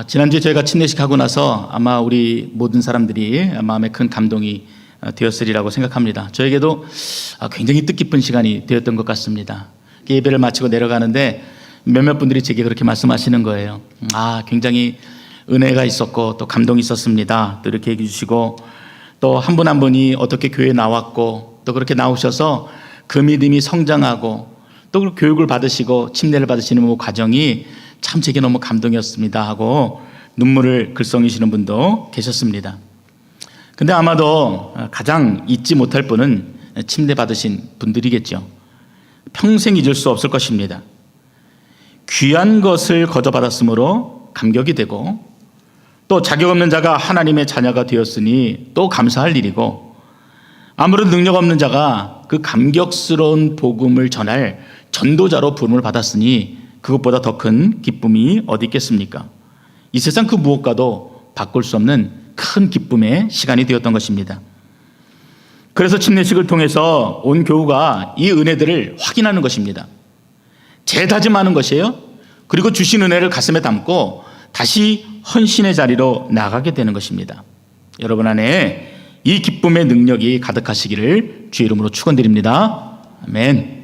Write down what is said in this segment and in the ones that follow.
지난주에 저희가 침례식 하고 나서 아마 우리 모든 사람들이 마음에 큰 감동이 되었으리라고 생각합니다. 저에게도 굉장히 뜻깊은 시간이 되었던 것 같습니다. 예배를 마치고 내려가는데 몇몇 분들이 제게 그렇게 말씀하시는 거예요. 굉장히 은혜가 있었고 또 감동이 있었습니다. 또 이렇게 얘기해 주시고, 또 한 분 한 분이 어떻게 교회에 나왔고 또 그렇게 나오셔서 그 믿음이 성장하고 또 그 교육을 받으시고 침례를 받으시는 그 과정이 참 제게 너무 감동이었습니다 하고 눈물을 글썽이시는 분도 계셨습니다. 근데 아마도 가장 잊지 못할 분은 침례 받으신 분들이겠죠. 평생 잊을 수 없을 것입니다. 귀한 것을 거저받았으므로 감격이 되고, 또 자격 없는 자가 하나님의 자녀가 되었으니 또 감사할 일이고, 아무런 능력 없는 자가 그 감격스러운 복음을 전할 전도자로 부름을 받았으니 그것보다 더 큰 기쁨이 어디 있겠습니까? 이 세상 그 무엇과도 바꿀 수 없는 큰 기쁨의 시간이 되었던 것입니다. 그래서 침례식을 통해서 온 교우가 이 은혜들을 확인하는 것입니다. 재다짐하는 것이에요. 그리고 주신 은혜를 가슴에 담고 다시 헌신의 자리로 나가게 되는 것입니다. 여러분 안에 이 기쁨의 능력이 가득하시기를 주의 이름으로 축원드립니다. 아멘.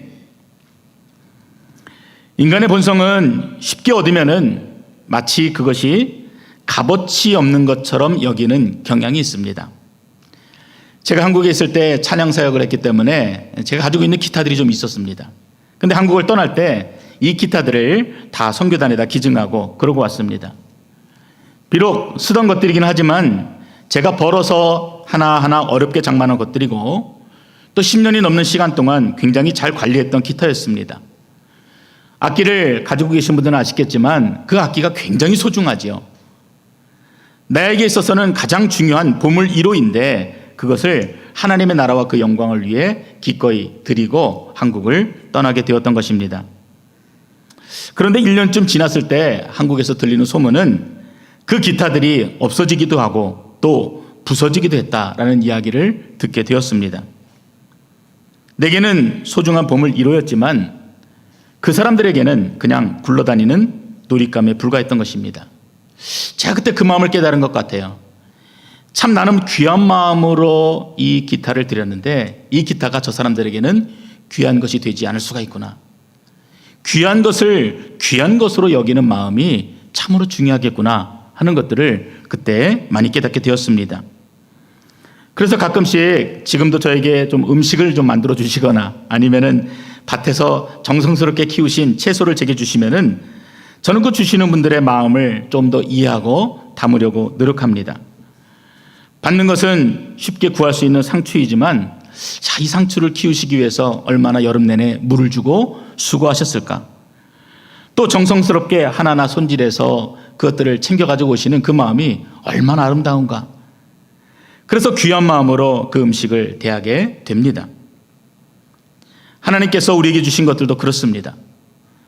인간의 본성은 쉽게 얻으면은 마치 그것이 값어치 없는 것처럼 여기는 경향이 있습니다. 제가 한국에 있을 때 찬양 사역을 했기 때문에 제가 가지고 있는 기타들이 좀 있었습니다. 근데 한국을 떠날 때 이 기타들을 다 선교단에다 기증하고 그러고 왔습니다. 비록 쓰던 것들이긴 하지만 제가 벌어서 하나하나 어렵게 장만한 것들이고, 또 10년이 넘는 시간 동안 굉장히 잘 관리했던 기타였습니다. 악기를 가지고 계신 분들은 아시겠지만 그 악기가 굉장히 소중하지요. 나에게 있어서는 가장 중요한 보물 1호인데 그것을 하나님의 나라와 그 영광을 위해 기꺼이 드리고 한국을 떠나게 되었던 것입니다. 그런데 1년쯤 지났을 때 한국에서 들리는 소문은 그 기타들이 없어지기도 하고 또 부서지기도 했다라는 이야기를 듣게 되었습니다. 내게는 소중한 보물 1호였지만 그 사람들에게는 그냥 굴러다니는 놀잇감에 불과했던 것입니다. 제가 그때 그 마음을 깨달은 것 같아요. 참 나는 귀한 마음으로 이 기타를 드렸는데 이 기타가 저 사람들에게는 귀한 것이 되지 않을 수가 있구나. 귀한 것을 귀한 것으로 여기는 마음이 참으로 중요하겠구나 하는 것들을 그때 많이 깨닫게 되었습니다. 그래서 가끔씩 지금도 저에게 좀 음식을 좀 만들어 주시거나 아니면은 밭에서 정성스럽게 키우신 채소를 제게 주시면은 저는 그 주시는 분들의 마음을 좀 더 이해하고 담으려고 노력합니다. 받는 것은 쉽게 구할 수 있는 상추이지만 이 상추를 키우시기 위해서 얼마나 여름 내내 물을 주고 수고하셨을까. 또 정성스럽게 하나하나 손질해서 그것들을 챙겨 가지고 오시는 그 마음이 얼마나 아름다운가. 그래서 귀한 마음으로 그 음식을 대하게 됩니다. 하나님께서 우리에게 주신 것들도 그렇습니다.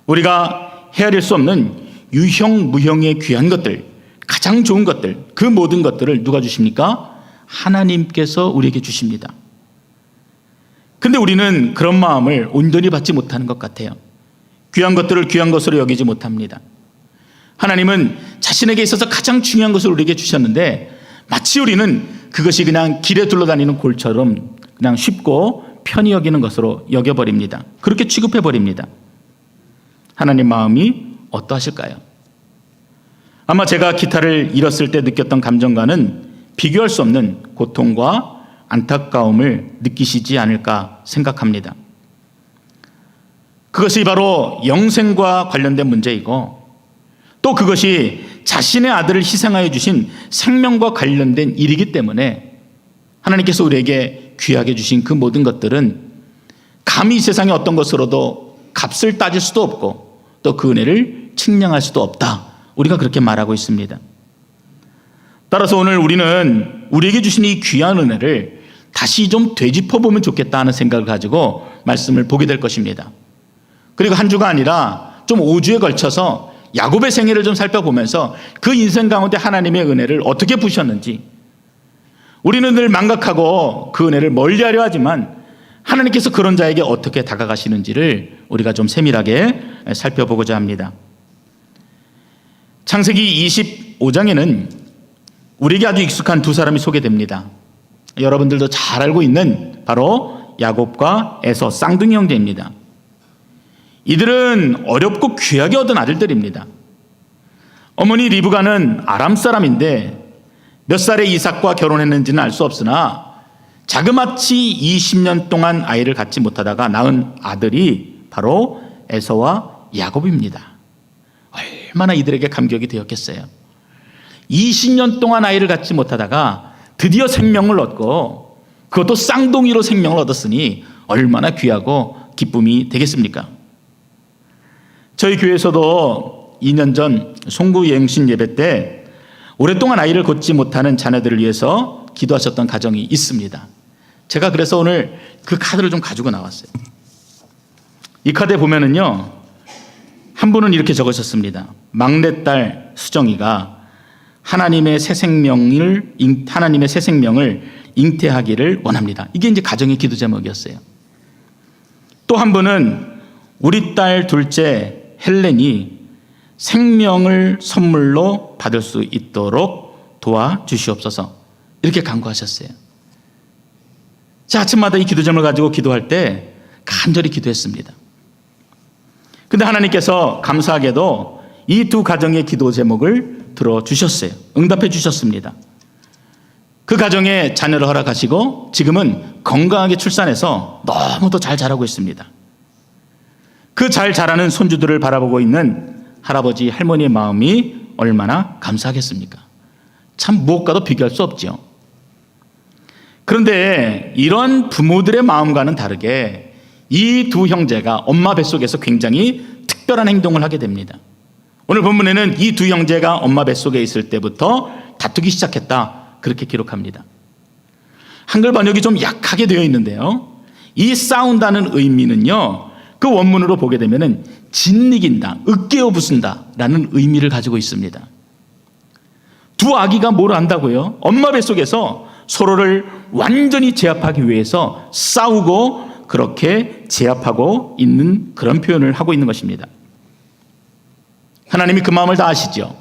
우리가 헤아릴 수 없는 유형 무형의 귀한 것들, 가장 좋은 것들, 그 모든 것들을 누가 주십니까? 하나님께서 우리에게 주십니다. 근데 우리는 그런 마음을 온전히 받지 못하는 것 같아요. 귀한 것들을 귀한 것으로 여기지 못합니다. 하나님은 자신에게 있어서 가장 중요한 것을 우리에게 주셨는데 마치 우리는 그것이 그냥 길에 둘러다니는 골처럼 그냥 쉽고 편히 여기는 것으로 여겨버립니다. 그렇게 취급해버립니다. 하나님 마음이 어떠하실까요? 아마 제가 기타를 잃었을 때 느꼈던 감정과는 비교할 수 없는 고통과 안타까움을 느끼시지 않을까 생각합니다. 그것이 바로 영생과 관련된 문제이고, 또 그것이 자신의 아들을 희생하여 주신 생명과 관련된 일이기 때문에 하나님께서 우리에게 귀하게 주신 그 모든 것들은 감히 이 세상의 어떤 것으로도 값을 따질 수도 없고 또 그 은혜를 측량할 수도 없다. 우리가 그렇게 말하고 있습니다. 따라서 오늘 우리는 우리에게 주신 이 귀한 은혜를 다시 좀 되짚어보면 좋겠다 하는 생각을 가지고 말씀을 보게 될 것입니다. 그리고 한 주가 아니라 좀 5주에 걸쳐서 야곱의 생애를 좀 살펴보면서 그 인생 가운데 하나님의 은혜를 어떻게 부으셨는지, 우리는 늘 망각하고 그 은혜를 멀리하려 하지만 하나님께서 그런 자에게 어떻게 다가가시는지를 우리가 좀 세밀하게 살펴보고자 합니다. 창세기 25장에는 우리에게 아주 익숙한 두 사람이 소개됩니다. 여러분들도 잘 알고 있는 바로 야곱과 에서, 쌍둥이 형제입니다. 이들은 어렵고 귀하게 얻은 아들들입니다. 어머니 리브가는 아람 사람인데 몇 살에 이삭과 결혼했는지는 알 수 없으나 자그마치 20년 동안 아이를 갖지 못하다가 낳은 아들이 바로 에서와 야곱입니다. 얼마나 이들에게 감격이 되었겠어요. 20년 동안 아이를 갖지 못하다가 드디어 생명을 얻고 그것도 쌍둥이로 생명을 얻었으니 얼마나 귀하고 기쁨이 되겠습니까? 저희 교회에서도 2년 전 송구 예행신 예배 때 오랫동안 아이를 갖지 못하는 자녀들을 위해서 기도하셨던 가정이 있습니다. 제가 그래서 오늘 그 카드를 좀 가지고 나왔어요. 이 카드에 보면은요, 한 분은 이렇게 적으셨습니다. 막내딸 수정이가 하나님의 새 생명을 잉태하기를 원합니다. 이게 이제 가정의 기도 제목이었어요. 또 한 분은 우리 딸 둘째 헬렌이 생명을 선물로 받을 수 있도록 도와주시옵소서, 이렇게 간구하셨어요. 자, 아침마다 이 기도 제목을 가지고 기도할 때 간절히 기도했습니다. 근데 하나님께서 감사하게도 이 두 가정의 기도 제목을 들어주셨어요. 응답해 주셨습니다. 그 가정에 자녀를 허락하시고 지금은 건강하게 출산해서 너무도 잘 자라고 있습니다. 그 잘 자라는 손주들을 바라보고 있는 할아버지 할머니의 마음이 얼마나 감사하겠습니까? 참 무엇과도 비교할 수 없죠. 그런데 이런 부모들의 마음과는 다르게 이 두 형제가 엄마 뱃속에서 굉장히 특별한 행동을 하게 됩니다. 오늘 본문에는 이 두 형제가 엄마 뱃속에 있을 때부터 다투기 시작했다, 그렇게 기록합니다. 한글 번역이 좀 약하게 되어 있는데요, 이 싸운다는 의미는요, 그 원문으로 보게 되면은 짓이긴다, 으깨어 부순다 라는 의미를 가지고 있습니다. 두 아기가 뭘 안다고요? 엄마 뱃속에서 서로를 완전히 제압하기 위해서 싸우고 그렇게 제압하고 있는 그런 표현을 하고 있는 것입니다. 하나님이 그 마음을 다 아시죠.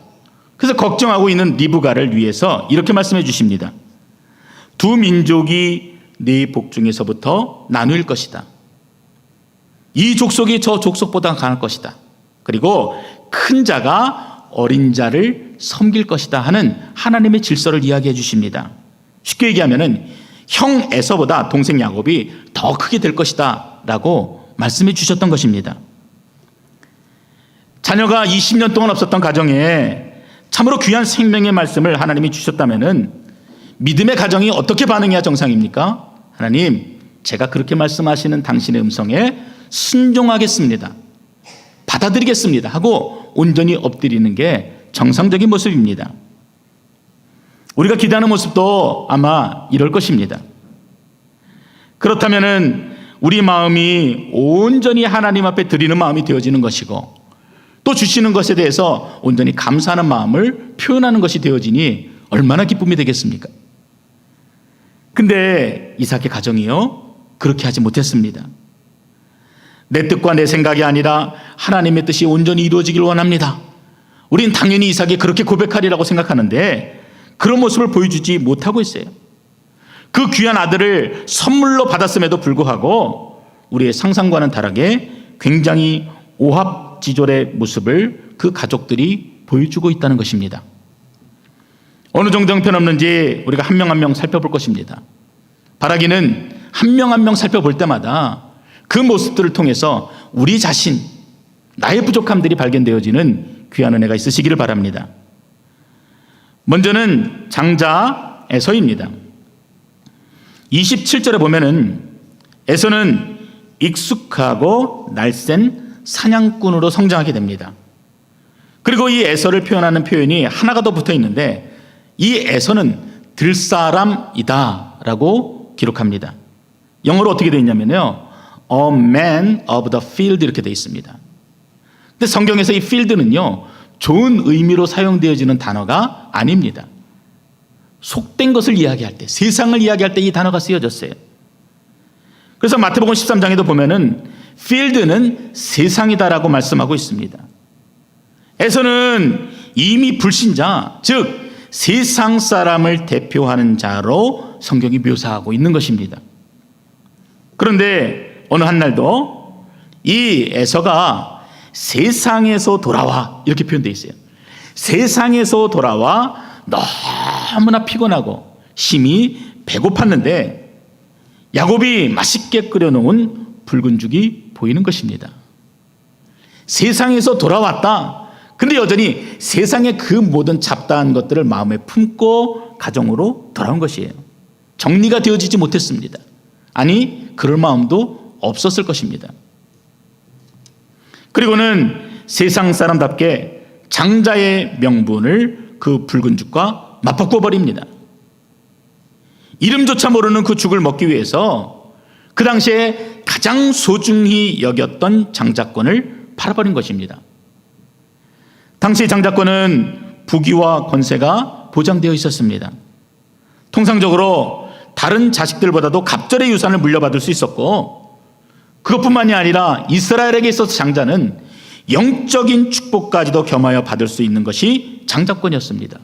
그래서 걱정하고 있는 리브가를 위해서 이렇게 말씀해 주십니다. 두 민족이 네 복중에서부터 나누일 것이다. 이 족속이 저 족속보다 강할 것이다. 그리고 큰 자가 어린 자를 섬길 것이다 하는 하나님의 질서를 이야기해 주십니다. 쉽게 얘기하면은 형 에서보다 동생 야곱이 더 크게 될 것이다 라고 말씀해 주셨던 것입니다. 자녀가 20년 동안 없었던 가정에 참으로 귀한 생명의 말씀을 하나님이 주셨다면은 믿음의 가정이 어떻게 반응해야 정상입니까? 하나님, 제가 그렇게 말씀하시는 당신의 음성에 순종하겠습니다, 받아들이겠습니다 하고 온전히 엎드리는 게 정상적인 모습입니다. 우리가 기도하는 모습도 아마 이럴 것입니다. 그렇다면은 우리 마음이 온전히 하나님 앞에 드리는 마음이 되어지는 것이고 또 주시는 것에 대해서 온전히 감사하는 마음을 표현하는 것이 되어지니 얼마나 기쁨이 되겠습니까? 근데 이삭의 가정이요, 그렇게 하지 못했습니다. 내 뜻과 내 생각이 아니라 하나님의 뜻이 온전히 이루어지길 원합니다. 우린 당연히 이삭이 그렇게 고백하리라고 생각하는데 그런 모습을 보여주지 못하고 있어요. 그 귀한 아들을 선물로 받았음에도 불구하고 우리의 상상과는 다르게 굉장히 오합지졸의 모습을 그 가족들이 보여주고 있다는 것입니다. 어느 정도 형편없는지 우리가 한 명 한 명 살펴볼 것입니다. 바라기는 한 명 한 명 살펴볼 때마다 그 모습들을 통해서 우리 자신, 나의 부족함들이 발견되어지는 귀한 은혜가 있으시기를 바랍니다. 먼저는 장자 에서입니다. 27절에 보면은 에서는 익숙하고 날쌘 사냥꾼으로 성장하게 됩니다. 그리고 이 에서를 표현하는 표현이 하나가 더 붙어 있는데 이 에서는 들사람이다 라고 기록합니다. 영어로 어떻게 되어 있냐면요, A man of the field 이렇게 되어 있습니다. 근데 성경에서 이 field는요, 좋은 의미로 사용되어지는 단어가 아닙니다. 속된 것을 이야기할 때, 세상을 이야기할 때 이 단어가 쓰여졌어요. 그래서 마태복음 13장에도 보면은 field는 세상이다라고 말씀하고 있습니다. 에서는 이미 불신자, 즉 세상 사람을 대표하는 자로 성경이 묘사하고 있는 것입니다. 그런데 어느 한날도 이 에서가 세상에서 돌아와, 이렇게 표현되어 있어요. 세상에서 돌아와 너무나 피곤하고 심히 배고팠는데 야곱이 맛있게 끓여놓은 붉은 죽이 보이는 것입니다. 세상에서 돌아왔다. 근데 여전히 세상의 그 모든 잡다한 것들을 마음에 품고 가정으로 돌아온 것이에요. 정리가 되어지지 못했습니다. 아니, 그럴 마음도 없었을 것입니다. 그리고는 세상 사람답게 장자의 명분을 그 붉은 죽과 맞바꿔 버립니다. 이름조차 모르는 그 죽을 먹기 위해서 그 당시에 가장 소중히 여겼던 장자권을 팔아버린 것입니다. 당시 장자권은 부귀와 권세가 보장되어 있었습니다. 통상적으로 다른 자식들보다도 갑절의 유산을 물려받을 수 있었고, 그것뿐만이 아니라 이스라엘에게 있어서 장자는 영적인 축복까지도 겸하여 받을 수 있는 것이 장자권이었습니다.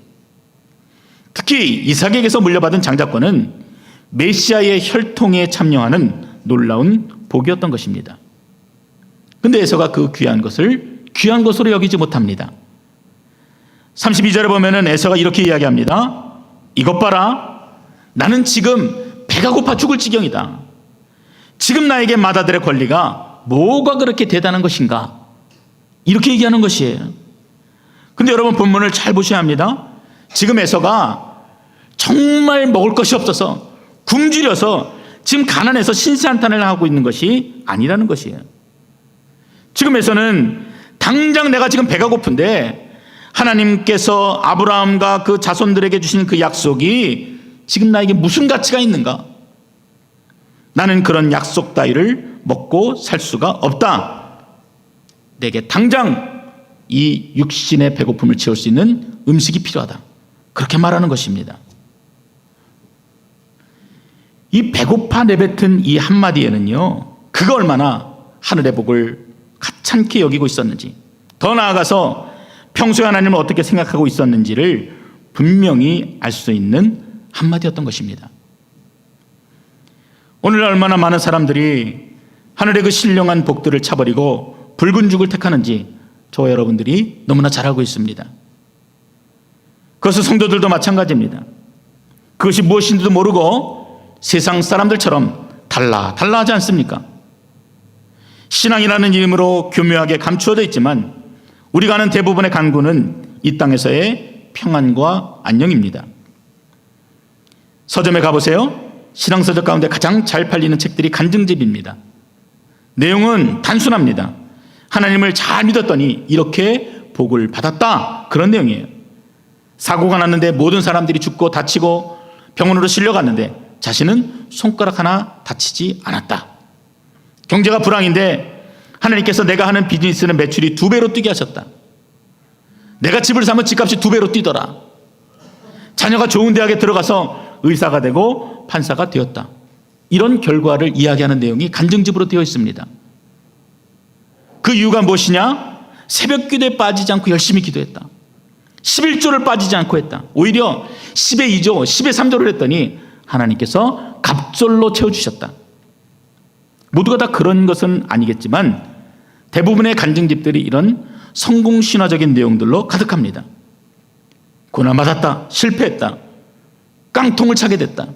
특히 이삭에게서 물려받은 장자권은 메시아의 혈통에 참여하는 놀라운 복이었던 것입니다. 그런데 에서가 그 귀한 것을 귀한 것으로 여기지 못합니다. 32절에 보면은 에서가 이렇게 이야기합니다. 이것 봐라, 나는 지금 배가 고파 죽을 지경이다. 지금 나에게 맏아들의 권리가 뭐가 그렇게 대단한 것인가? 이렇게 얘기하는 것이에요. 근데 여러분, 본문을 잘 보셔야 합니다. 지금 에서가 정말 먹을 것이 없어서 굶주려서 지금 가난해서 신세한탄을 하고 있는 것이 아니라는 것이에요. 지금 에서는 당장 내가 지금 배가 고픈데 하나님께서 아브라함과 그 자손들에게 주신 그 약속이 지금 나에게 무슨 가치가 있는가? 나는 그런 약속 따위를 먹고 살 수가 없다. 내게 당장 이 육신의 배고픔을 채울 수 있는 음식이 필요하다. 그렇게 말하는 것입니다. 이 배고파 내뱉은 이 한마디에는요, 그가 얼마나 하늘의 복을 가찮게 여기고 있었는지, 더 나아가서 평소에 하나님을 어떻게 생각하고 있었는지를 분명히 알 수 있는 한마디였던 것입니다. 오늘 얼마나 많은 사람들이 하늘의 그 신령한 복들을 차버리고 붉은 죽을 택하는지 저와 여러분들이 너무나 잘 알고 있습니다. 그것은 성도들도 마찬가지입니다. 그것이 무엇인지도 모르고 세상 사람들처럼 달라하지 않습니까? 신앙이라는 이름으로 교묘하게 감추어져 있지만 우리가 아는 대부분의 간구는 이 땅에서의 평안과 안녕입니다. 서점에 가보세요. 신앙서적 가운데 가장 잘 팔리는 책들이 간증집입니다. 내용은 단순합니다. 하나님을 잘 믿었더니 이렇게 복을 받았다, 그런 내용이에요. 사고가 났는데 모든 사람들이 죽고 다치고 병원으로 실려갔는데 자신은 손가락 하나 다치지 않았다. 경제가 불황인데 하나님께서 내가 하는 비즈니스는 매출이 2배로 뛰게 하셨다. 내가 집을 사면 집값이 2배로 뛰더라. 자녀가 좋은 대학에 들어가서 의사가 되고 판사가 되었다. 이런 결과를 이야기하는 내용이 간증집으로 되어 있습니다. 그 이유가 무엇이냐? 새벽 기도에 빠지지 않고 열심히 기도했다. 11조를 빠지지 않고 했다. 오히려 10의 2조, 10의 3조를 했더니 하나님께서 갑절로 채워주셨다. 모두가 다 그런 것은 아니겠지만 대부분의 간증집들이 이런 성공신화적인 내용들로 가득합니다. 고난받았다, 실패했다, 깡통을 차게 됐다.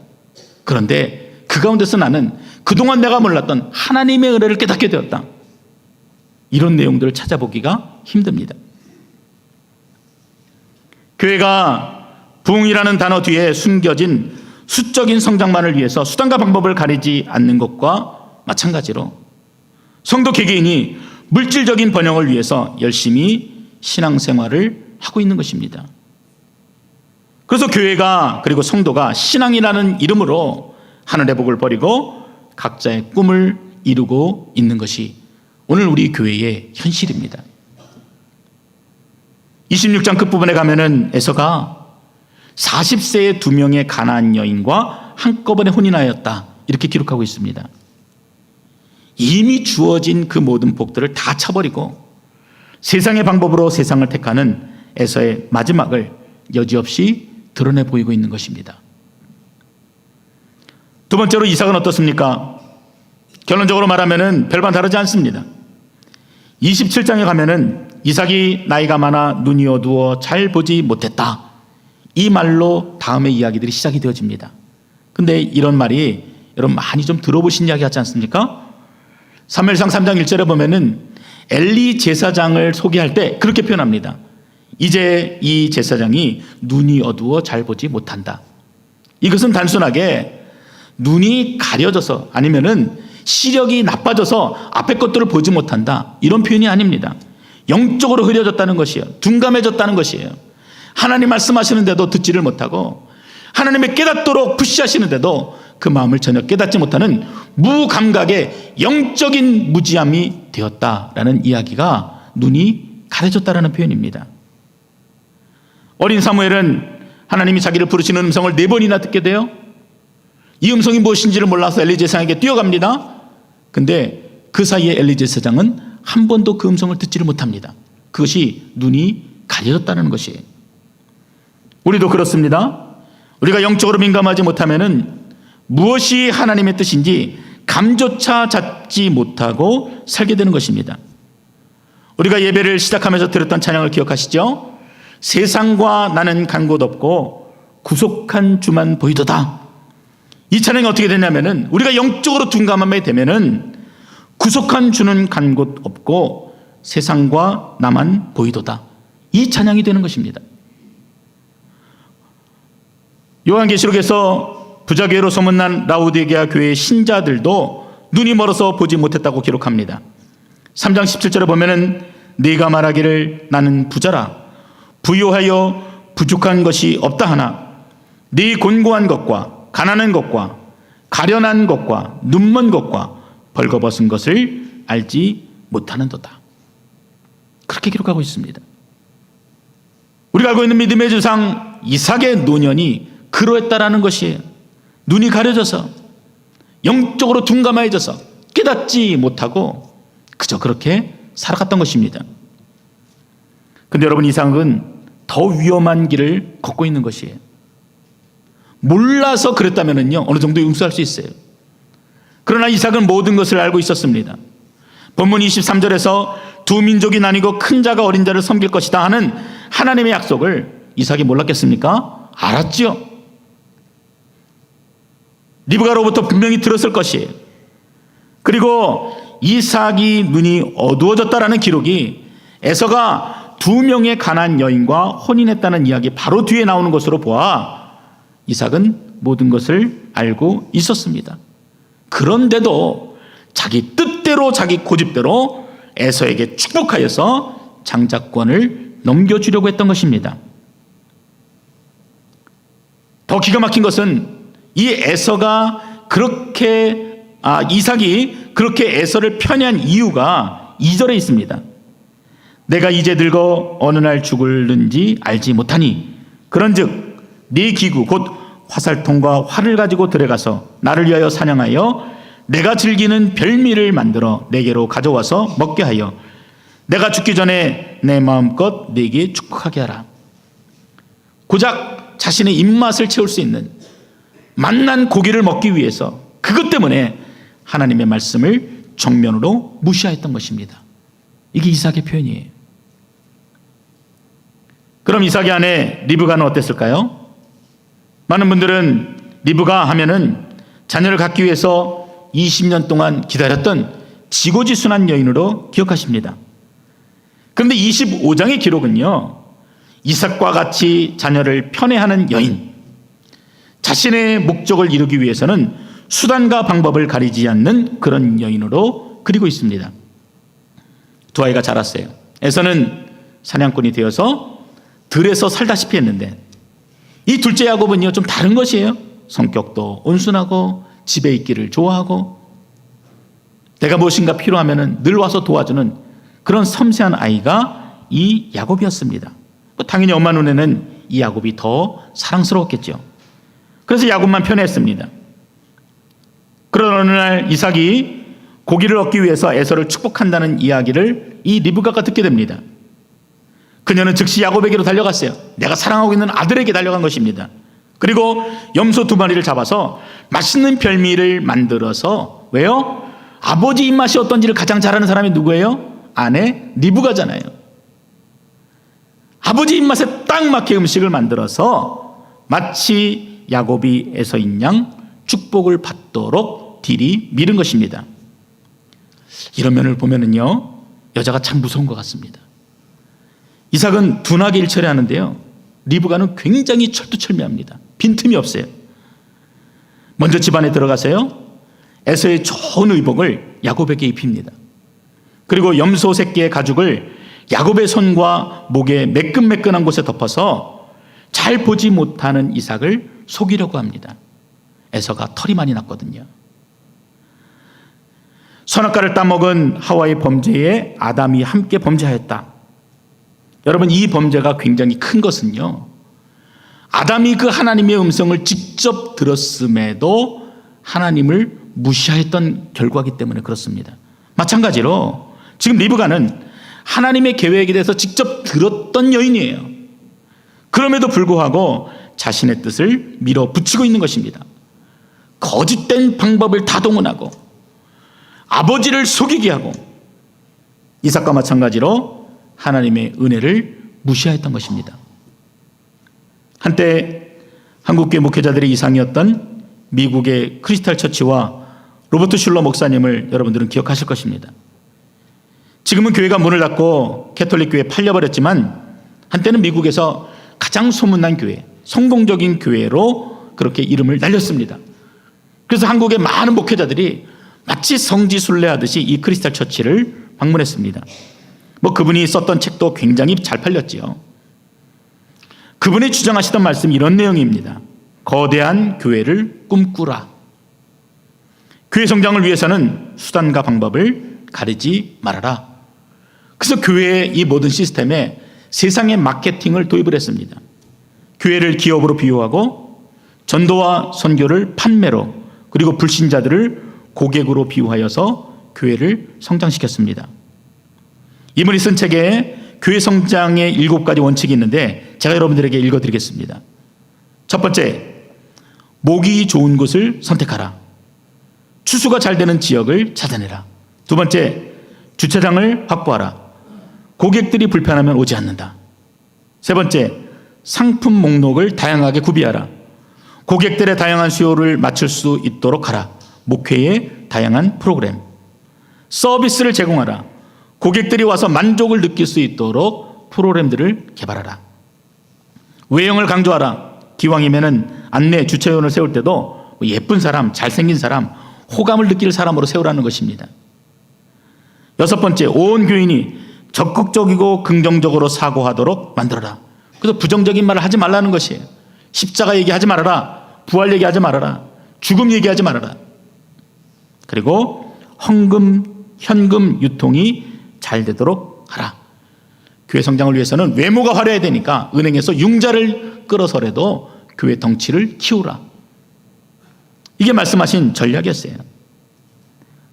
그런데 그 가운데서 나는 그동안 내가 몰랐던 하나님의 은혜를 깨닫게 되었다. 이런 내용들을 찾아보기가 힘듭니다. 교회가 부흥이라는 단어 뒤에 숨겨진 수적인 성장만을 위해서 수단과 방법을 가리지 않는 것과 마찬가지로 성도 개개인이 물질적인 번영을 위해서 열심히 신앙생활을 하고 있는 것입니다. 그래서 교회가, 그리고 성도가 신앙이라는 이름으로 하늘의 복을 버리고 각자의 꿈을 이루고 있는 것이 오늘 우리 교회의 현실입니다. 26장 끝부분에 가면은 에서가 40세의 2명의 가나안 여인과 한꺼번에 혼인하였다, 이렇게 기록하고 있습니다. 이미 주어진 그 모든 복들을 다 쳐버리고 세상의 방법으로 세상을 택하는 에서의 마지막을 여지없이 드러내 보이고 있는 것입니다. 두 번째로 이삭은 어떻습니까? 결론적으로 말하면 별반 다르지 않습니다. 27장에 가면은 이삭이 나이가 많아 눈이 어두워 잘 보지 못했다, 이 말로 다음의 이야기들이 시작이 되어집니다. 근데 이런 말이 여러분 많이 좀 들어보신 이야기 같지 않습니까? 사무엘상 3장 1절에 보면은 엘리 제사장을 소개할 때 그렇게 표현합니다. 이제 이 제사장이 눈이 어두워 잘 보지 못한다. 이것은 단순하게 눈이 가려져서 아니면은 시력이 나빠져서 앞에 것들을 보지 못한다, 이런 표현이 아닙니다. 영적으로 흐려졌다는 것이에요. 둔감해졌다는 것이에요. 하나님 말씀하시는데도 듣지를 못하고 하나님의 깨닫도록 푸시하시는데도 그 마음을 전혀 깨닫지 못하는 무감각의 영적인 무지함이 되었다라는 이야기가 눈이 가려졌다라는 표현입니다. 어린 사무엘은 하나님이 자기를 부르시는 음성을 4번이나 듣게 돼요. 이 음성이 무엇인지를 몰라서 엘리 제사장에게 뛰어갑니다. 근데 그 사이에 엘리 제사장은 한 번도 그 음성을 듣지를 못합니다. 그것이 눈이 가려졌다는 것이에요. 우리도 그렇습니다. 우리가 영적으로 민감하지 못하면은 무엇이 하나님의 뜻인지 감조차 잡지 못하고 살게 되는 것입니다. 우리가 예배를 시작하면서 들었던 찬양을 기억하시죠? 세상과 나는 간 곳 없고 구속한 주만 보이도다. 이 찬양이 어떻게 되냐면은 우리가 영적으로 둔감함에 되면은 구속한 주는 간 곳 없고 세상과 나만 보이도다, 이 찬양이 되는 것입니다. 요한계시록에서 부자교회로 소문난 라우디게아 교회의 신자들도 눈이 멀어서 보지 못했다고 기록합니다. 3장 17절에 보면은 네가 말하기를 나는 부자라 부요하여 부족한 것이 없다 하나 네 곤고한 것과 가난한 것과 가련한 것과 눈먼 것과 벌거벗은 것을 알지 못하는도다. 그렇게 기록하고 있습니다. 우리가 알고 있는 믿음의 주상 이삭의 노년이 그러했다라는 것이에요. 눈이 가려져서 영적으로 둔감해져서 깨닫지 못하고 그저 그렇게 살아갔던 것입니다. 근데 여러분, 이삭은 더 위험한 길을 걷고 있는 것이에요. 몰라서 그랬다면요 어느 정도 용서할 수 있어요. 그러나 이삭은 모든 것을 알고 있었습니다. 본문 23절에서 두 민족이 나뉘고 큰 자가 어린 자를 섬길 것이다 하는 하나님의 약속을 이삭이 몰랐겠습니까? 알았지요. 리브가로부터 분명히 들었을 것이에요. 그리고 이삭이 눈이 어두워졌다라는 기록이 에서가 2명의 가나안 여인과 혼인했다는 이야기 바로 뒤에 나오는 것으로 보아 이삭은 모든 것을 알고 있었습니다. 그런데도 자기 뜻대로 자기 고집대로 에서에게 축복하여서 장자권을 넘겨주려고 했던 것입니다. 더 기가 막힌 것은 이 에서가 그렇게 이삭이 그렇게 에서를 편애한 이유가 2절에 있습니다. 내가 이제 늙어 어느 날 죽을는지 알지 못하니 그런즉 네 기구 곧 화살통과 활을 가지고 들어가서 나를 위하여 사냥하여 내가 즐기는 별미를 만들어 내게로 가져와서 먹게 하여 내가 죽기 전에 내 마음껏 네게 축복하게 하라. 고작 자신의 입맛을 채울 수 있는 맛난 고기를 먹기 위해서 그것 때문에 하나님의 말씀을 정면으로 무시하였던 것입니다. 이게 이삭의 표현이에요. 그럼 이삭의 아내 리브가는 어땠을까요? 많은 분들은 리브가 하면은 자녀를 갖기 위해서 20년 동안 기다렸던 지고지순한 여인으로 기억하십니다. 그런데 25장의 기록은요, 이삭과 같이 자녀를 편애하는 여인, 자신의 목적을 이루기 위해서는 수단과 방법을 가리지 않는 그런 여인으로 그리고 있습니다. 두 아이가 자랐어요. 에서는 사냥꾼이 되어서 들에서 살다시피 했는데 이 둘째 야곱은요 좀 다른 것이에요. 성격도 온순하고 집에 있기를 좋아하고 내가 무엇인가 필요하면 늘 와서 도와주는 그런 섬세한 아이가 이 야곱이었습니다. 당연히 엄마 눈에는 이 야곱이 더 사랑스러웠겠죠. 그래서 야곱만 편애했습니다. 그런 어느 날 이삭이 고기를 얻기 위해서 에서를 축복한다는 이야기를 이 리브가가 듣게 됩니다. 그녀는 즉시 야곱에게로 달려갔어요. 내가 사랑하고 있는 아들에게 달려간 것입니다. 그리고 염소 2마리를 잡아서 맛있는 별미를 만들어서, 왜요? 아버지 입맛이 어떤지를 가장 잘 아는 사람이 누구예요? 아내 리브가잖아요. 아버지 입맛에 딱 맞게 음식을 만들어서 마치 야곱이 에서인 양 축복을 받도록 딜이 미룬 것입니다. 이런 면을 보면은요, 여자가 참 무서운 것 같습니다. 이삭은 둔하게 일처리 하는데요, 리브가는 굉장히 철두철미합니다. 빈틈이 없어요. 먼저 집안에 들어가서요, 에서의 좋은 의복을 야곱에게 입힙니다. 그리고 염소 새끼의 가죽을 야곱의 손과 목에 매끈매끈한 곳에 덮어서 잘 보지 못하는 이삭을 속이려고 합니다. 에서가 털이 많이 났거든요. 선악과를 따먹은 하와의 범죄에 아담이 함께 범죄하였다. 여러분, 이 범죄가 굉장히 큰 것은요, 아담이 그 하나님의 음성을 직접 들었음에도 하나님을 무시하였던 결과이기 때문에 그렇습니다. 마찬가지로 지금 리브가는 하나님의 계획에 대해서 직접 들었던 여인이에요. 그럼에도 불구하고 자신의 뜻을 밀어붙이고 있는 것입니다. 거짓된 방법을 다 동원하고 아버지를 속이게 하고 이삭과 마찬가지로 하나님의 은혜를 무시하였던 것입니다. 한때 한국교회 목회자들의 이상이었던 미국의 크리스탈 처치와 로버트 슐러 목사님을 여러분들은 기억하실 것입니다. 지금은 교회가 문을 닫고 캐톨릭 교회에 팔려버렸지만 한때는 미국에서 가장 소문난 교회, 성공적인 교회로 그렇게 이름을 날렸습니다. 그래서 한국의 많은 목회자들이 마치 성지순례하듯이 이 크리스탈 처치를 방문했습니다. 그분이 썼던 책도 굉장히 잘 팔렸지요. 그분이 주장하시던 말씀이 이런 내용입니다. 거대한 교회를 꿈꾸라. 교회 성장을 위해서는 수단과 방법을 가리지 말아라. 그래서 교회의 이 모든 시스템에 세상의 마케팅을 도입을 했습니다. 교회를 기업으로 비유하고 전도와 선교를 판매로, 그리고 불신자들을 고객으로 비유하여서 교회를 성장시켰습니다. 이분이 쓴 책에 교회 성장의 7가지 원칙이 있는데 제가 여러분들에게 읽어드리겠습니다. 첫 번째, 목이 좋은 곳을 선택하라. 추수가 잘 되는 지역을 찾아내라. 두 번째, 주차장을 확보하라. 고객들이 불편하면 오지 않는다. 세 번째, 상품 목록을 다양하게 구비하라. 고객들의 다양한 수요를 맞출 수 있도록 하라. 목회의 다양한 프로그램. 서비스를 제공하라. 고객들이 와서 만족을 느낄 수 있도록 프로그램들을 개발하라. 외형을 강조하라. 기왕이면은 안내 주차요원을 세울 때도 예쁜 사람, 잘생긴 사람, 호감을 느낄 사람으로 세우라는 것입니다. 여섯 번째, 온 교인이 적극적이고 긍정적으로 사고하도록 만들어라. 그래서 부정적인 말을 하지 말라는 것이에요. 십자가 얘기하지 말아라. 부활 얘기하지 말아라. 죽음 얘기하지 말아라. 그리고 현금 유통이 잘 되도록 하라. 교회 성장을 위해서는 외모가 화려해야 되니까 은행에서 융자를 끌어서라도 교회 덩치를 키우라. 이게 말씀하신 전략이었어요.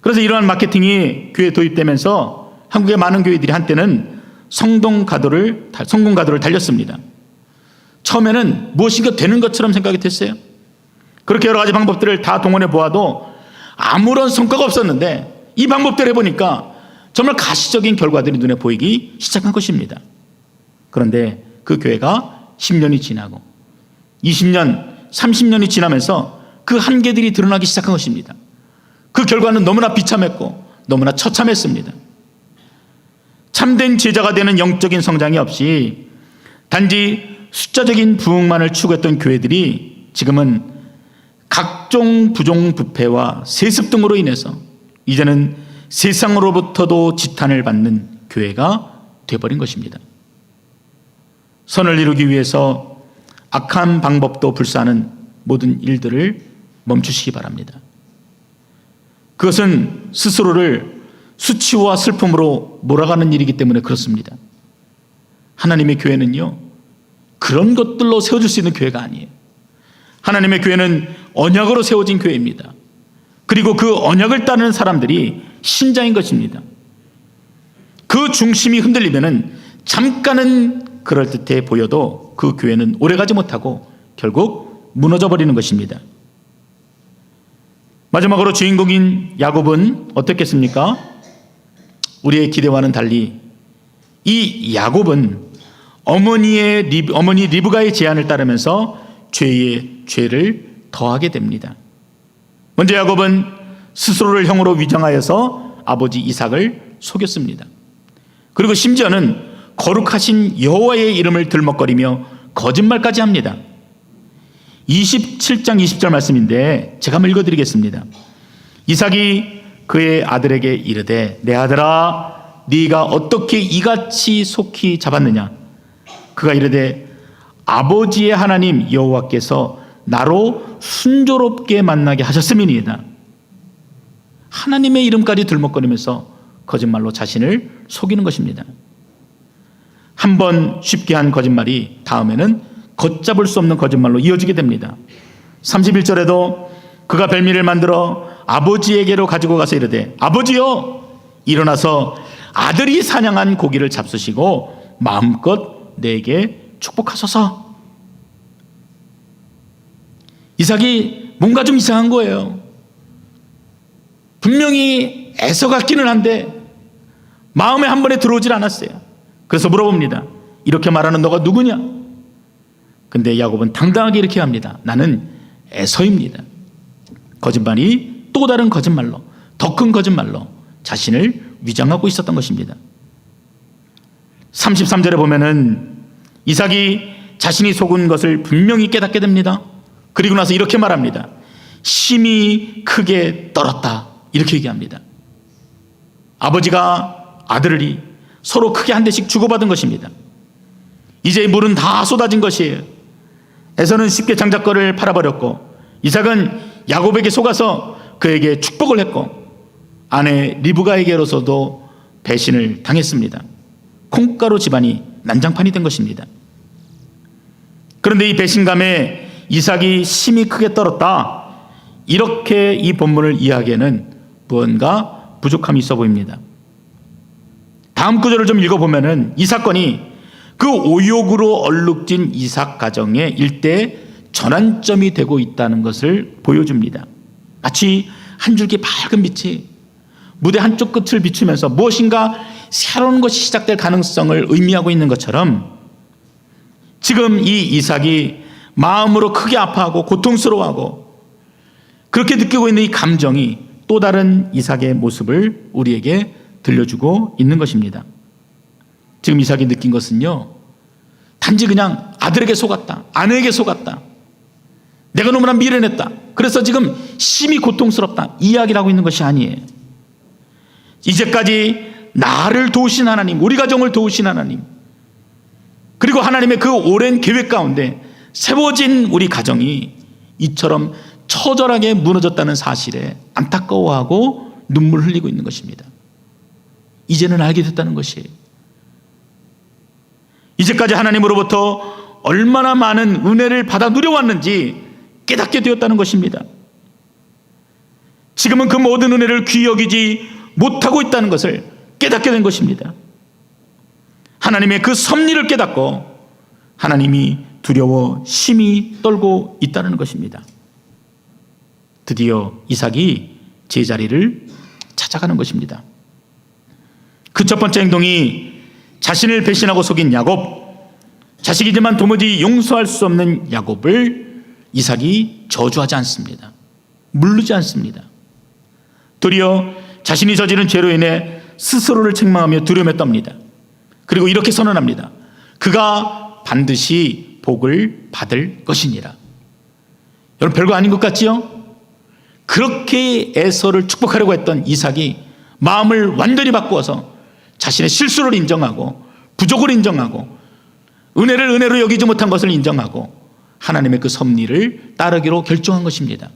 그래서 이러한 마케팅이 교회에 도입되면서 한국의 많은 교회들이 한때는 성공 가도를 달렸습니다. 처음에는 무엇인가 되는 것처럼 생각이 됐어요. 그렇게 여러 가지 방법들을 다 동원해 보아도 아무런 성과가 없었는데 이 방법대로 해보니까 정말 가시적인 결과들이 눈에 보이기 시작한 것입니다. 그런데 그 교회가 10년이 지나고 20년, 30년이 지나면서 그 한계들이 드러나기 시작한 것입니다. 그 결과는 너무나 비참했고 너무나 처참했습니다. 참된 제자가 되는 영적인 성장이 없이 단지 숫자적인 부흥만을 추구했던 교회들이 지금은 각종 부정부패와 세습 등으로 인해서 이제는 세상으로부터도 지탄을 받는 교회가 되어버린 것입니다. 선을 이루기 위해서 악한 방법도 불사하는 모든 일들을 멈추시기 바랍니다. 그것은 스스로를 수치와 슬픔으로 몰아가는 일이기 때문에 그렇습니다. 하나님의 교회는요, 그런 것들로 세워줄 수 있는 교회가 아니에요. 하나님의 교회는 언약으로 세워진 교회입니다. 그리고 그 언약을 따르는 사람들이 신자인 것입니다. 그 중심이 흔들리면은 잠깐은 그럴듯해 보여도 그 교회는 오래가지 못하고 결국 무너져 버리는 것입니다. 마지막으로 주인공인 야곱은 어떻겠습니까? 우리의 기대와는 달리 이 야곱은 어머니 리브가의 제안을 따르면서 죄의 죄를 더하게 됩니다. 먼저 야곱은 스스로를 형으로 위장하여서 아버지 이삭을 속였습니다. 그리고 심지어는 거룩하신 여호와의 이름을 들먹거리며 거짓말까지 합니다. 27장 20절 말씀인데 제가 한번 읽어드리겠습니다. 이삭이 그의 아들에게 이르되 내 아들아 네가 어떻게 이같이 속히 잡았느냐. 그가 이르되 아버지의 하나님 여호와께서 나로 순조롭게 만나게 하셨음이니이다. 하나님의 이름까지 들먹거리면서 거짓말로 자신을 속이는 것입니다. 한 번 쉽게 한 거짓말이 다음에는 걷잡을 수 없는 거짓말로 이어지게 됩니다. 31절에도 그가 별미를 만들어 아버지에게로 가지고 가서 이르되 아버지여 일어나서 아들이 사냥한 고기를 잡수시고 마음껏 내게 축복하소서. 이삭이 뭔가 좀 이상한 거예요. 분명히 애써 같기는 한데 마음에 한 번에 들어오질 않았어요. 그래서 물어봅니다. 이렇게 말하는 너가 누구냐? 근데 야곱은 당당하게 이렇게 합니다. 나는 에서입니다. 거짓말이 또 다른 거짓말로, 더 큰 거짓말로 자신을 위장하고 있었던 것입니다. 33절에 보면은 이삭이 자신이 속은 것을 분명히 깨닫게 됩니다. 그리고 나서 이렇게 말합니다. 심히 크게 떨었다. 이렇게 얘기합니다. 아버지가 아들이 서로 크게 한 대씩 주고받은 것입니다. 이제 물은 다 쏟아진 것이에요. 에서는 쉽게 장작거를 팔아버렸고 이삭은 야곱에게 속아서 그에게 축복을 했고 아내 리브가에게로서도 배신을 당했습니다. 콩가루 집안이 난장판이 된 것입니다. 그런데 이 배신감에 이삭이 심히 크게 떨었다. 이렇게 이 본문을 이해하기에는 무언가 부족함이 있어 보입니다. 다음 구절을 좀 읽어보면은 이 사건이 그 오욕으로 얼룩진 이삭 가정의 일대 전환점이 되고 있다는 것을 보여줍니다. 마치 한 줄기 밝은 빛이 무대 한쪽 끝을 비추면서 무엇인가 새로운 것이 시작될 가능성을 의미하고 있는 것처럼 지금 이 이삭이 마음으로 크게 아파하고 고통스러워하고 그렇게 느끼고 있는 이 감정이 또 다른 이삭의 모습을 우리에게 들려주고 있는 것입니다. 지금 이삭이 느낀 것은요, 단지 그냥 아들에게 속았다, 아내에게 속았다, 내가 너무나 미련했다, 그래서 지금 심히 고통스럽다, 이 이야기를 하고 있는 것이 아니에요. 이제까지 나를 도우신 하나님, 우리 가정을 도우신 하나님, 그리고 하나님의 그 오랜 계획 가운데 세워진 우리 가정이 이처럼 처절하게 무너졌다는 사실에 안타까워하고 눈물 흘리고 있는 것입니다. 이제는 알게 됐다는 것이에요. 이제까지 하나님으로부터 얼마나 많은 은혜를 받아 누려왔는지 깨닫게 되었다는 것입니다. 지금은 그 모든 은혜를 귀히 여기지 못하고 있다는 것을 깨닫게 된 것입니다. 하나님의 그 섭리를 깨닫고 하나님이 두려워 심히 떨고 있다는 것입니다. 드디어 이삭이 제자리를 찾아가는 것입니다. 그 첫 번째 행동이 자신을 배신하고 속인 야곱, 자식이지만 도무지 용서할 수 없는 야곱을 이삭이 저주하지 않습니다. 물르지 않습니다. 도리어 자신이 저지른 죄로 인해 스스로를 책망하며 두려움에 떱니다. 그리고 이렇게 선언합니다. 그가 반드시 복을 받을 것이니라. 여러분, 별거 아닌 것 같지요? 그렇게 에서를 축복하려고 했던 이삭이 마음을 완전히 바꾸어서 자신의 실수를 인정하고 부족을 인정하고 은혜를 은혜로 여기지 못한 것을 인정하고 하나님의 그 섭리를 따르기로 결정한 것입니다.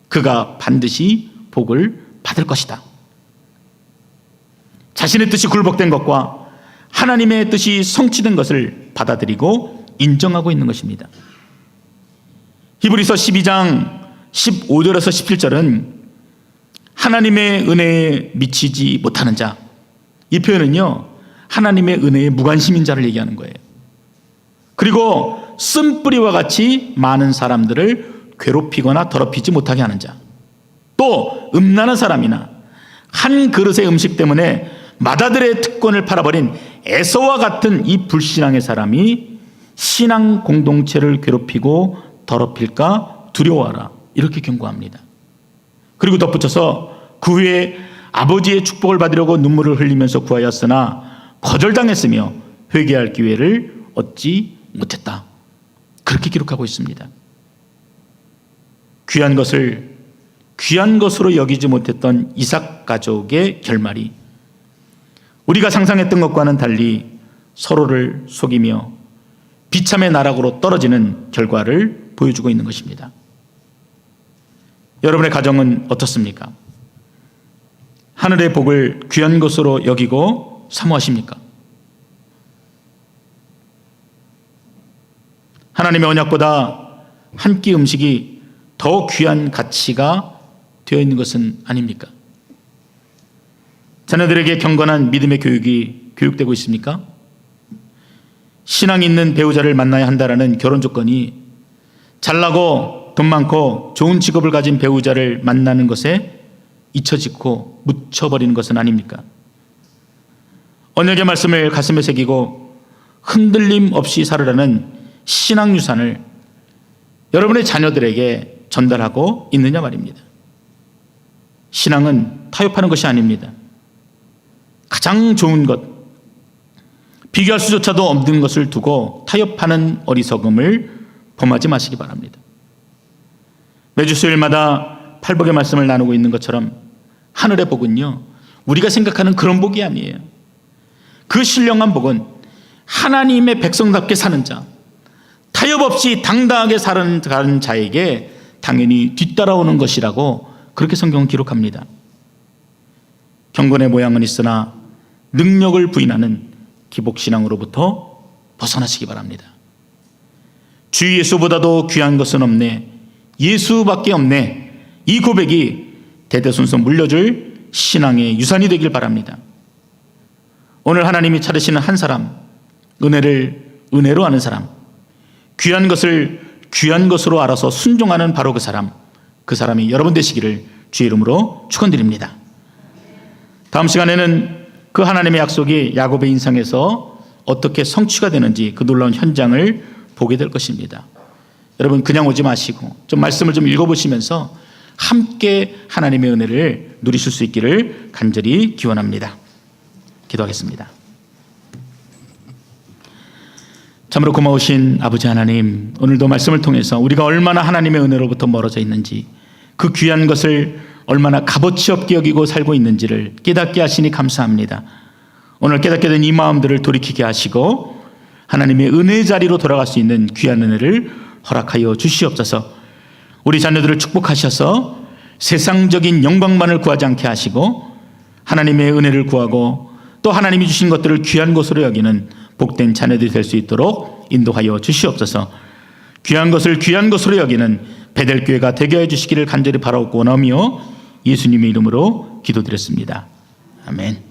그가 반드시 복을 받을 것이다. 자신의 뜻이 굴복된 것과 하나님의 뜻이 성취된 것을 받아들이고 인정하고 있는 것입니다. 히브리서 12장 15절에서 17절은 하나님의 은혜에 미치지 못하는 자, 이 표현은요 하나님의 은혜에 무관심인 자를 얘기하는 거예요. 그리고 쓴뿌리와 같이 많은 사람들을 괴롭히거나 더럽히지 못하게 하는 자, 또 음란한 사람이나 한 그릇의 음식 때문에 맏아들의 특권을 팔아버린 에서와 같은 이 불신앙의 사람이 신앙 공동체를 괴롭히고 더럽힐까 두려워하라, 이렇게 경고합니다. 그리고 덧붙여서 그 후에 아버지의 축복을 받으려고 눈물을 흘리면서 구하였으나 거절당했으며 회개할 기회를 얻지 못했다, 그렇게 기록하고 있습니다. 귀한 것을 귀한 것으로 여기지 못했던 이삭 가족의 결말이 우리가 상상했던 것과는 달리 서로를 속이며 비참의 나락으로 떨어지는 결과를 보여주고 있는 것입니다. 여러분의 가정은 어떻습니까? 하늘의 복을 귀한 것으로 여기고 사모하십니까? 하나님의 언약보다 한 끼 음식이 더 귀한 가치가 되어 있는 것은 아닙니까? 자녀들에게 경건한 믿음의 교육이 교육되고 있습니까? 신앙 있는 배우자를 만나야 한다라는 결혼 조건이 잘나고 돈 많고 좋은 직업을 가진 배우자를 만나는 것에 잊혀지고 묻혀버리는 것은 아닙니까? 언약의 말씀을 가슴에 새기고 흔들림 없이 살으라는 신앙 유산을 여러분의 자녀들에게 전달하고 있느냐 말입니다. 신앙은 타협하는 것이 아닙니다. 가장 좋은 것, 비교할 수조차도 없는 것을 두고 타협하는 어리석음을 범하지 마시기 바랍니다. 매주 수요일마다 팔복의 말씀을 나누고 있는 것처럼 하늘의 복은요, 우리가 생각하는 그런 복이 아니에요. 그 신령한 복은 하나님의 백성답게 사는 자, 타협 없이 당당하게 사는 자에게 당연히 뒤따라오는 것이라고 그렇게 성경은 기록합니다. 경건의 모양은 있으나 능력을 부인하는 기복신앙으로부터 벗어나시기 바랍니다. 주 예수보다도 귀한 것은 없네, 예수밖에 없네, 이 고백이 대대손손 물려줄 신앙의 유산이 되길 바랍니다. 오늘 하나님이 찾으시는 한 사람, 은혜를 은혜로 아는 사람, 귀한 것을 귀한 것으로 알아서 순종하는 바로 그 사람이 여러분 되시기를 주의 이름으로 축원드립니다. 다음 시간에는 그 하나님의 약속이 야곱의 인생에서 어떻게 성취가 되는지 그 놀라운 현장을 보게 될 것입니다. 여러분 그냥 오지 마시고 좀 말씀을 좀 읽어보시면서 함께 하나님의 은혜를 누리실 수 있기를 간절히 기원합니다. 기도하겠습니다. 참으로 고마우신 아버지 하나님, 오늘도 말씀을 통해서 우리가 얼마나 하나님의 은혜로부터 멀어져 있는지, 그 귀한 것을 얼마나 값어치 없게 여기고 살고 있는지를 깨닫게 하시니 감사합니다. 오늘 깨닫게 된 이 마음들을 돌이키게 하시고 하나님의 은혜의 자리로 돌아갈 수 있는 귀한 은혜를 허락하여 주시옵소서. 우리 자녀들을 축복하셔서 세상적인 영광만을 구하지 않게 하시고 하나님의 은혜를 구하고 또 하나님이 주신 것들을 귀한 것으로 여기는 복된 자녀들이 될 수 있도록 인도하여 주시옵소서. 귀한 것을 귀한 것으로 여기는 베델교회가 되게 해 주시기를 간절히 바라고 원하며 예수님의 이름으로 기도드렸습니다. 아멘.